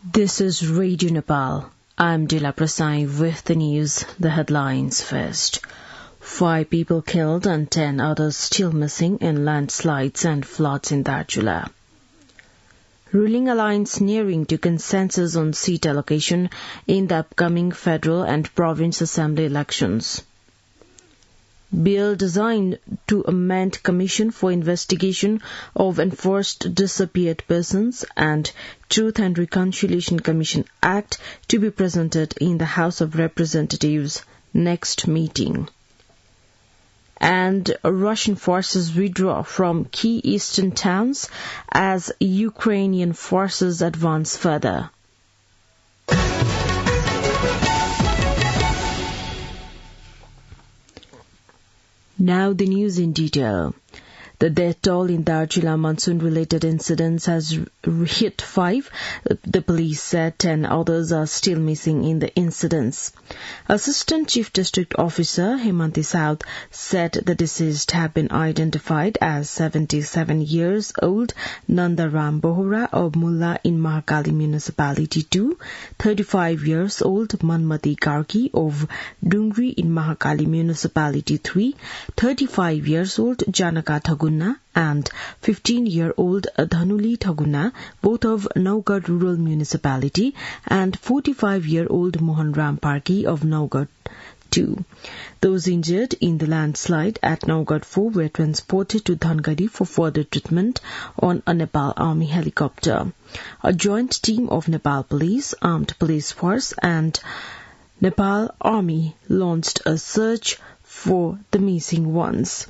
This is Radio Nepal. I'm Dila Prasai with the news, the headlines first. 5 people killed and 10 others still missing in landslides and floods in Darchula. Ruling alliance nearing to consensus on seat allocation in the upcoming federal and province assembly elections. Bill designed to amend Commission for Investigation of Enforced Disappeared Persons and Truth and Reconciliation Commission Act to be presented in the House of Representatives next meeting. And Russian forces withdraw from key eastern towns as Ukrainian forces advance further. Now the news in detail. The death toll in Darchula monsoon-related incidents has hit 5. The police said 10 others are still missing in the incidents. Assistant Chief District Officer Hemanti South said the deceased have been identified as 77 years old Nanda Ram Bohra of Mulla in Mahakali Municipality 2, 35 years old Manmati Karki of Dungri in Mahakali Municipality 3, 35 years old Janaka Thagunna and 15-year-old Dhanuli Thaguna, both of Naugarh Rural Municipality, and 45-year-old Mohan Ram Parki of Naugarh 2. Those injured in the landslide at Naugarh 4 were transported to Dhangari for further treatment on a Nepal Army helicopter. A joint team of Nepal Police, Armed Police Force and Nepal Army launched a search for the missing ones.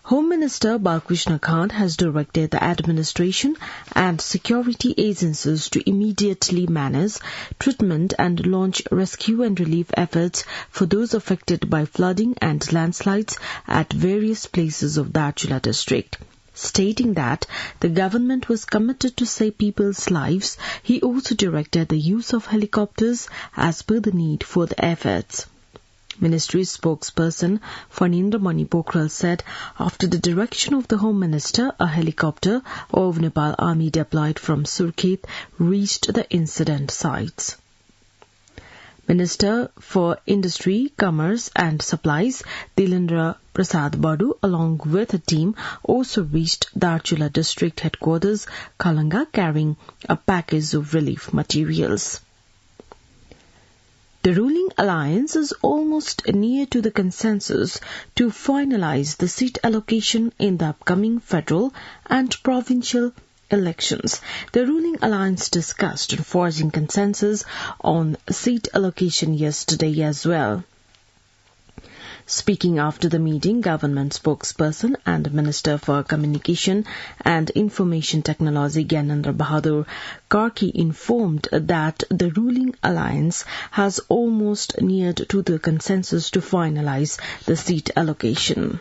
Home Minister Balkrishna Khan has directed the administration and security agencies to immediately manage, treatment and launch rescue and relief efforts for those affected by flooding and landslides at various places of Darchula district. Stating that the government was committed to save people's lives, he also directed the use of helicopters as per the need for the efforts. Ministry spokesperson Phanindra Mani Pokhrel said after the direction of the Home Minister, a helicopter of Nepal Army deployed from Surkhet reached the incident sites. Minister for Industry, Commerce and Supplies Dilendra Prasad Badu along with a team also reached Darchula district headquarters Kalanga carrying a package of relief materials. The ruling alliance is almost near to the consensus to finalize the seat allocation in the upcoming federal and provincial elections. The ruling alliance discussed enforcing consensus on seat allocation yesterday as well. Speaking after the meeting, government spokesperson and Minister for Communication and Information Technology Gyanendra Bahadur Karki informed that the ruling alliance has almost neared to the consensus to finalize the seat allocation.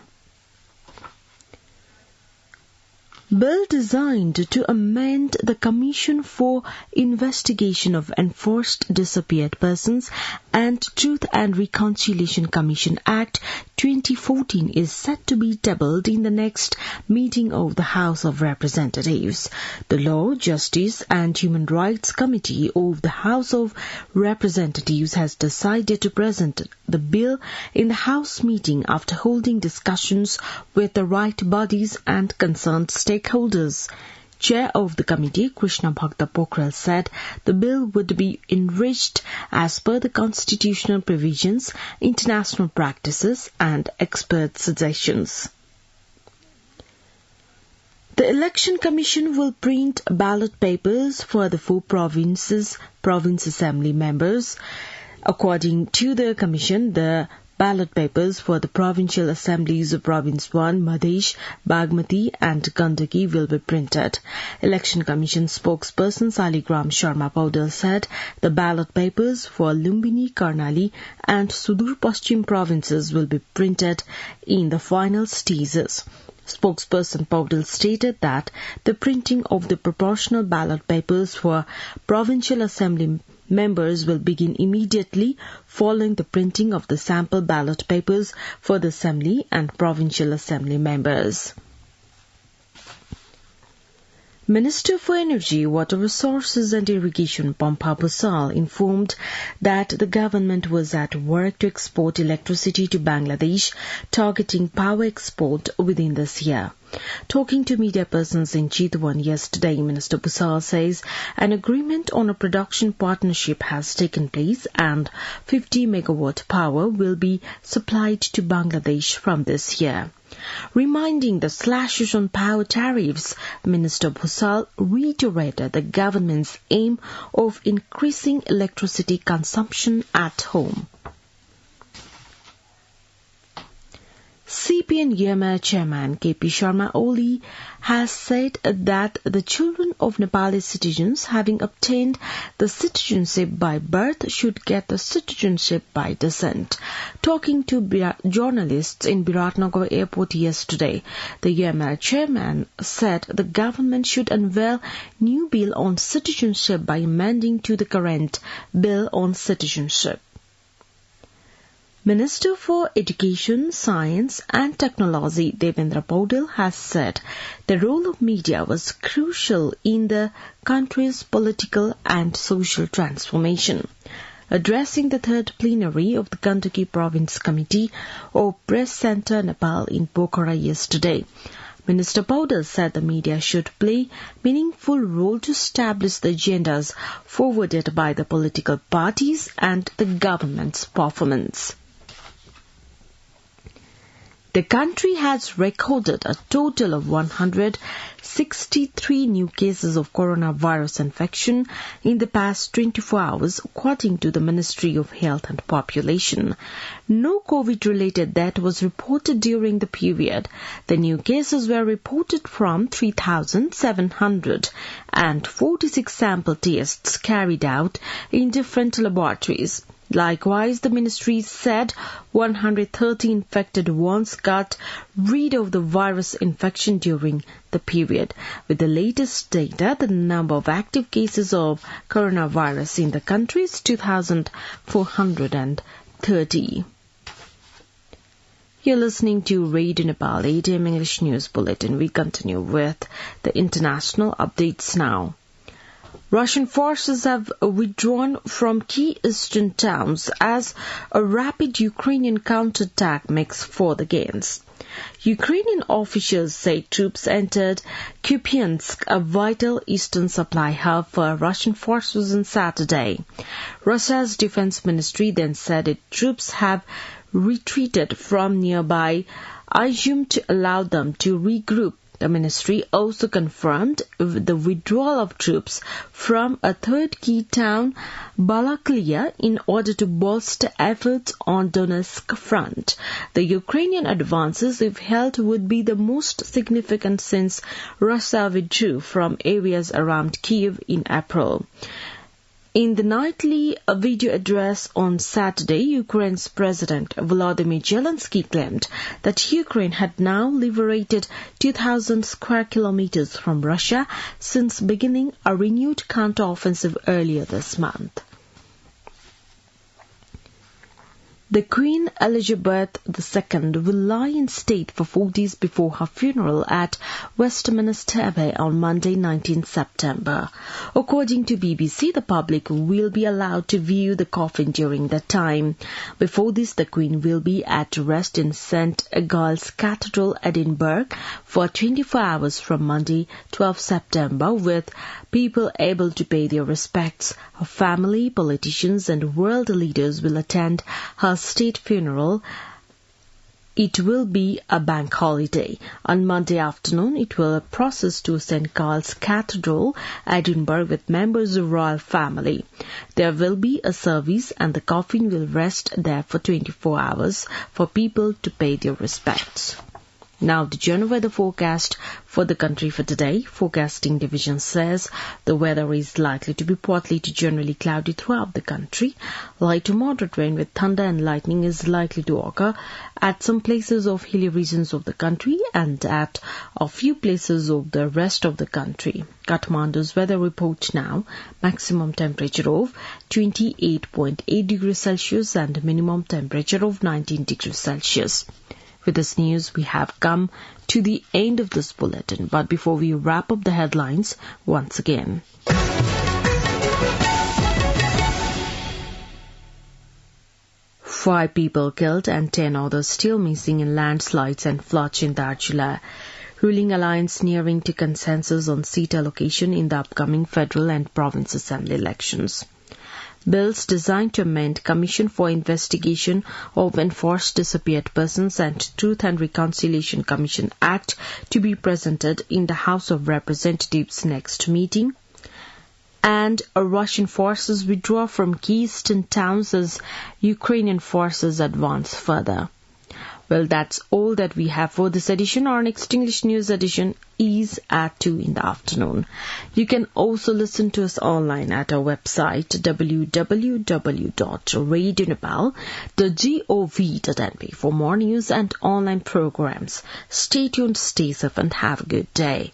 Bill designed to amend the Commission for Investigation of Enforced Disappeared Persons and Truth and Reconciliation Commission Act 2014 is set to be tabled in the next meeting of the House of Representatives. The Law, Justice and Human Rights Committee of the House of Representatives has decided to present the bill in the House meeting after holding discussions with the right bodies and concerned stakeholders. Chair of the committee, Krishna Bhakta Pokhrel, said the bill would be enriched as per the constitutional provisions, international practices and expert suggestions. The Election Commission will print ballot papers for the 4 province assembly members. According to the Commission, the ballot papers for the provincial assemblies of Province 1, Madhesh, Bagmati and Gandaki will be printed. Election Commission spokesperson Saligram Sharma Paudel said the ballot papers for Lumbini, Karnali and Sudur Paschim provinces will be printed in the final stages. Spokesperson Paudel stated that the printing of the proportional ballot papers for provincial assembly members will begin immediately following the printing of the sample ballot papers for the Assembly and Provincial Assembly members. Minister for Energy, Water Resources and Irrigation Pampa Bhusal informed that the government was at work to export electricity to Bangladesh, targeting power export within this year. Talking to media persons in Chitwan yesterday, Minister Bhusal says an agreement on a production partnership has taken place and 50 megawatt power will be supplied to Bangladesh from this year. Reminding the slashes on power tariffs, Minister Bhusal reiterated the government's aim of increasing electricity consumption at home. CPN YMA Chairman KP Sharma Oli has said that the children of Nepali citizens having obtained the citizenship by birth should get the citizenship by descent. Talking to journalists in Biratnagar Airport yesterday, the YMA Chairman said the government should unveil new bill on citizenship by amending to the current bill on citizenship. Minister for Education, Science and Technology Devendra Paudel has said the role of media was crucial in the country's political and social transformation. Addressing the third plenary of the Gandaki Province Committee of Press Centre Nepal in Pokhara yesterday, Minister Paudel said the media should play meaningful role to establish the agendas forwarded by the political parties and the government's performance. The country has recorded a total of 163 new cases of coronavirus infection in the past 24 hours, according to the Ministry of Health and Population. No COVID-related death was reported during the period. The new cases were reported from 3,746 sample tests carried out in different laboratories. Likewise, the ministry said 130 infected ones got rid of the virus infection during the period. With the latest data, the number of active cases of coronavirus in the country is 2,430. You're listening to Radio Nepal 8 AM English News Bulletin. We continue with the international updates now. Russian forces have withdrawn from key eastern towns as a rapid Ukrainian counterattack makes further gains. Ukrainian officials say troops entered Kupiansk, a vital eastern supply hub for Russian forces on Saturday. Russia's defense ministry then said its troops have retreated from nearby Izium to allow them to regroup. The ministry also confirmed the withdrawal of troops from a third key town, Balaklia, in order to bolster efforts on Donetsk front. The Ukrainian advances, if held, would be the most significant since Russia withdrew from areas around Kyiv in April. In the nightly video address on Saturday, Ukraine's President Volodymyr Zelensky claimed that Ukraine had now liberated 2,000 square kilometers from Russia since beginning a renewed counteroffensive earlier this month. The Queen Elizabeth II will lie in state for 4 days before her funeral at Westminster Abbey on Monday, 19 September. According to BBC, the public will be allowed to view the coffin during that time. Before this, the Queen will be at rest in St. Giles Cathedral, Edinburgh, for 24 hours from Monday, 12 September, with people able to pay their respects. Her family, politicians and world leaders will attend her state funeral. It will be a bank holiday. On Monday afternoon, it will process to St. Giles Cathedral, Edinburgh, with members of royal family. There will be a service and the coffin will rest there for 24 hours for people to pay their respects. Now the general weather forecast for the country for today. Forecasting division says the weather is likely to be partly to generally cloudy throughout the country. Light to moderate rain with thunder and lightning is likely to occur at some places of hilly regions of the country and at a few places of the rest of the country. Kathmandu's weather report now. Maximum temperature of 28.8 degrees Celsius and minimum temperature of 19 degrees Celsius. With this news, we have come to the end of this bulletin. But before we wrap up the headlines once again. 5 people killed and 10 others still missing in landslides and floods in Darjeeling. Ruling alliance nearing to consensus on seat allocation in the upcoming federal and province assembly elections. Bills designed to amend Commission for Investigation of Enforced Disappeared Persons and Truth and Reconciliation Commission Act to be presented in the House of Representatives next meeting. And Russian forces withdraw from key eastern towns as Ukrainian forces advance further. Well, that's all that we have for this edition. Our next English news edition is at 2 in the afternoon. You can also listen to us online at our website www.radionepal.gov.np for more news and online programs. Stay tuned, stay safe and have a good day.